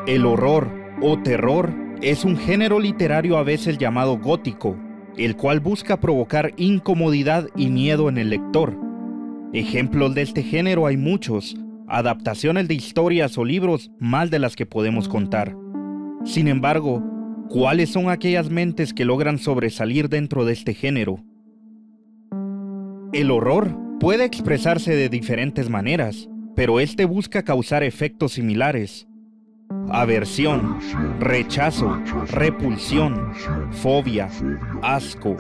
El horror o terror es un género literario a veces llamado gótico, el cual busca provocar incomodidad y miedo en el lector. Ejemplos de este género hay muchos, adaptaciones de historias o libros más de las que podemos contar. Sin embargo, ¿cuáles son aquellas mentes que logran sobresalir dentro de este género? El horror puede expresarse de diferentes maneras, pero este busca causar efectos similares. Aversión, rechazo, repulsión, fobia, asco,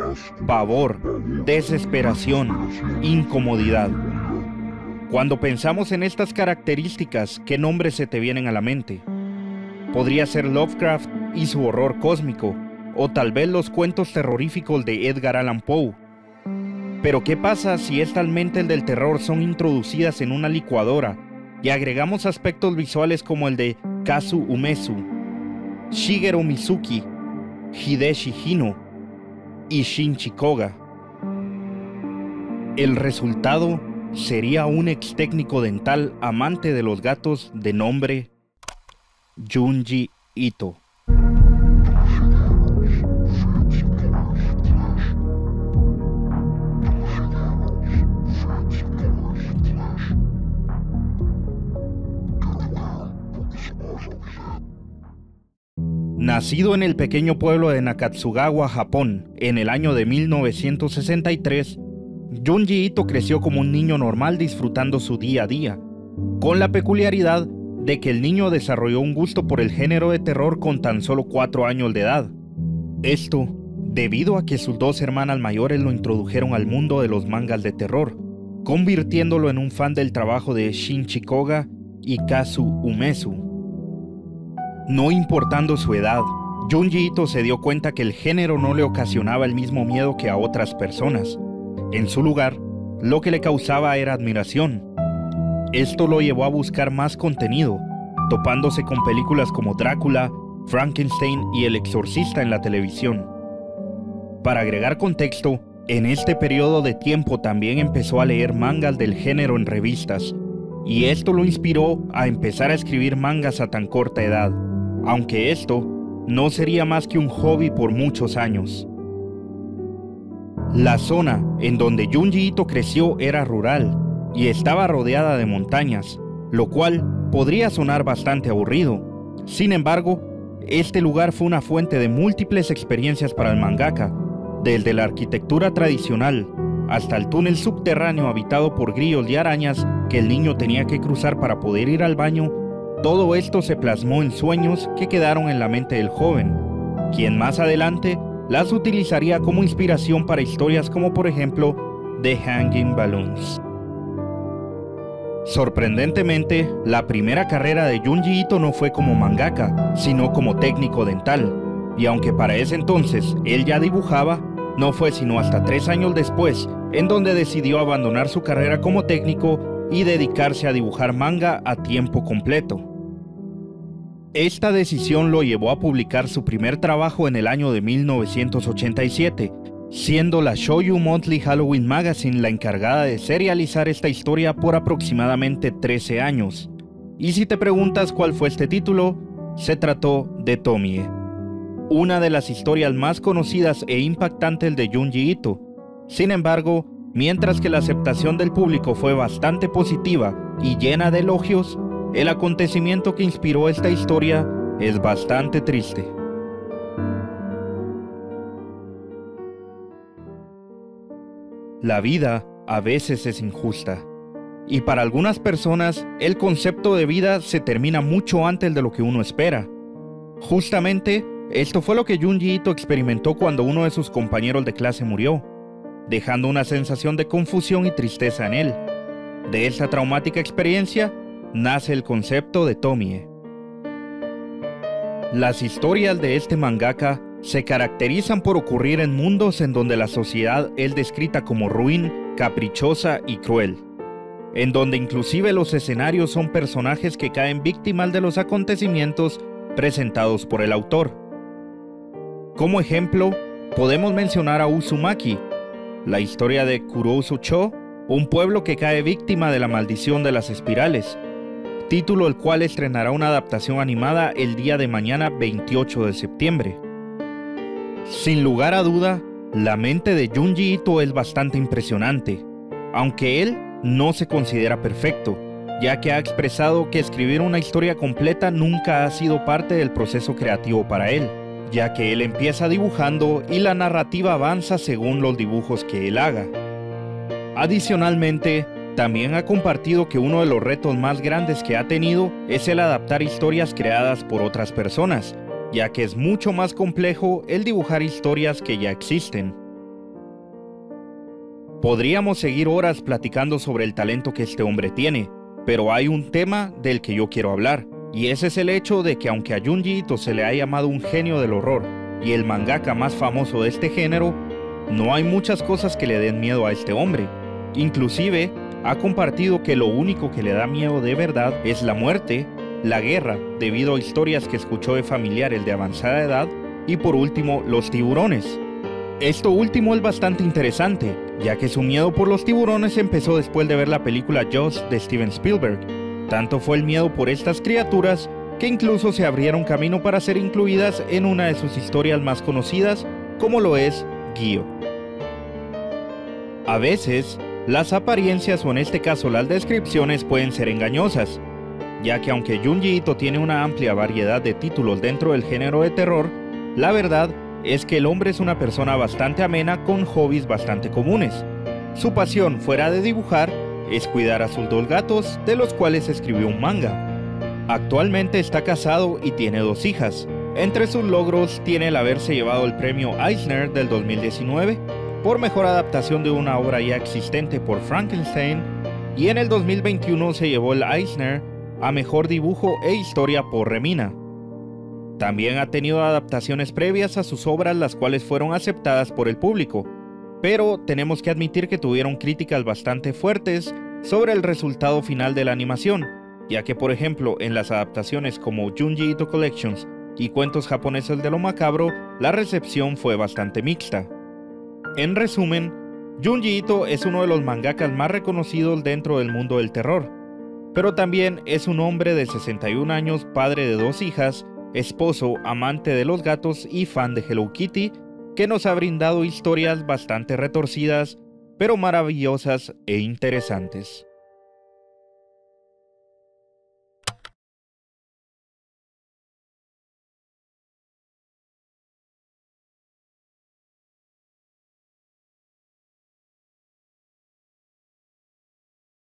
pavor, desesperación, incomodidad. Cuando pensamos en estas características, ¿qué nombres se te vienen a la mente? Podría ser Lovecraft y su horror cósmico, o tal vez los cuentos terroríficos de Edgar Allan Poe. Pero ¿qué pasa si estas mentes del terror son introducidas en una licuadora y agregamos aspectos visuales como el de Kazu Umezu, Shigeru Mizuki, Hideshi Hino y Shinji Koga? El resultado sería un ex técnico dental amante de los gatos de nombre Junji Ito. Nacido en el pequeño pueblo de Nakatsugawa, Japón, en el año de 1963, Junji Ito creció como un niño normal disfrutando su día a día, con la peculiaridad de que el niño desarrolló un gusto por el género de terror con tan solo 4 años de edad. Esto debido a que sus 2 hermanas mayores lo introdujeron al mundo de los mangas de terror, convirtiéndolo en un fan del trabajo de Shinji Koga y Kazu Umezu. No importando su edad, Junji Ito se dio cuenta que el género no le ocasionaba el mismo miedo que a otras personas. En su lugar, lo que le causaba era admiración. Esto lo llevó a buscar más contenido, topándose con películas como Drácula, Frankenstein y El Exorcista en la televisión. Para agregar contexto, en este periodo de tiempo también empezó a leer mangas del género en revistas, y esto lo inspiró a empezar a escribir mangas a tan corta edad, aunque esto no sería más que un hobby por muchos años. La zona en donde Junji Ito creció era rural y estaba rodeada de montañas, lo cual podría sonar bastante aburrido. Sin embargo, este lugar fue una fuente de múltiples experiencias para el mangaka, desde la arquitectura tradicional hasta el túnel subterráneo habitado por grillos y arañas que el niño tenía que cruzar para poder ir al baño. Todo esto se plasmó en sueños que quedaron en la mente del joven, quien más adelante las utilizaría como inspiración para historias como por ejemplo The Hanging Balloons. Sorprendentemente, la primera carrera de Junji Ito no fue como mangaka, sino como técnico dental, y aunque para ese entonces él ya dibujaba, no fue sino hasta 3 años después en donde decidió abandonar su carrera como técnico y dedicarse a dibujar manga a tiempo completo. Esta decisión lo llevó a publicar su primer trabajo en el año de 1987, siendo la Shoujo Monthly Halloween Magazine la encargada de serializar esta historia por aproximadamente 13 años. Y si te preguntas cuál fue este título, se trató de Tomie, una de las historias más conocidas e impactantes de Junji Ito. Sin embargo, mientras que la aceptación del público fue bastante positiva y llena de elogios, el acontecimiento que inspiró esta historia es bastante triste. La vida a veces es injusta, y para algunas personas el concepto de vida se termina mucho antes de lo que uno espera. Justamente, esto fue lo que Junji Ito experimentó cuando uno de sus compañeros de clase murió, dejando una sensación de confusión y tristeza en él. De esta traumática experiencia nace el concepto de Tomie. Las historias de este mangaka se caracterizan por ocurrir en mundos en donde la sociedad es descrita como ruin, caprichosa y cruel, en donde inclusive los escenarios son personajes que caen víctimas de los acontecimientos presentados por el autor. Como ejemplo, podemos mencionar a Uzumaki, la historia de Kurousu-cho, un pueblo que cae víctima de la maldición de las espirales. título el cual estrenará una adaptación animada el día de mañana 28 de septiembre. Sin lugar a duda, la mente de Junji Ito es bastante impresionante, aunque él no se considera perfecto, ya que ha expresado que escribir una historia completa nunca ha sido parte del proceso creativo para él, ya que él empieza dibujando y la narrativa avanza según los dibujos que él haga. Adicionalmente, también ha compartido que uno de los retos más grandes que ha tenido es el adaptar historias creadas por otras personas, ya que es mucho más complejo el dibujar historias que ya existen. Podríamos seguir horas platicando sobre el talento que este hombre tiene, pero hay un tema del que yo quiero hablar, y ese es el hecho de que aunque a Junji Ito se le ha llamado un genio del horror y el mangaka más famoso de este género, no hay muchas cosas que le den miedo a este hombre. Inclusive, ha compartido que lo único que le da miedo de verdad es la muerte, la guerra, debido a historias que escuchó de familiares de avanzada edad, y por último, los tiburones. Esto último es bastante interesante, ya que su miedo por los tiburones empezó después de ver la película Jaws de Steven Spielberg. Tanto fue el miedo por estas criaturas, que incluso se abrieron camino para ser incluidas en una de sus historias más conocidas, como lo es Gyo. A veces, las apariencias o en este caso las descripciones pueden ser engañosas, ya que aunque Junji Ito tiene una amplia variedad de títulos dentro del género de terror, la verdad es que el hombre es una persona bastante amena con hobbies bastante comunes. Su pasión fuera de dibujar es cuidar a sus 2 gatos, de los cuales escribió un manga. Actualmente está casado y tiene 2 hijas. Entre sus logros tiene el haberse llevado el premio Eisner del 2019 por mejor adaptación de una obra ya existente por Frankenstein, y en el 2021 se llevó el Eisner a mejor dibujo e historia por Remina. También ha tenido adaptaciones previas a sus obras, las cuales fueron aceptadas por el público, pero tenemos que admitir que tuvieron críticas bastante fuertes sobre el resultado final de la animación, ya que por ejemplo en las adaptaciones como Junji Ito Collections y Cuentos japoneses de lo macabro, la recepción fue bastante mixta. En resumen, Junji Ito es uno de los mangakas más reconocidos dentro del mundo del terror, pero también es un hombre de 61 años, padre de 2 hijas, esposo, amante de los gatos y fan de Hello Kitty, que nos ha brindado historias bastante retorcidas, pero maravillosas e interesantes.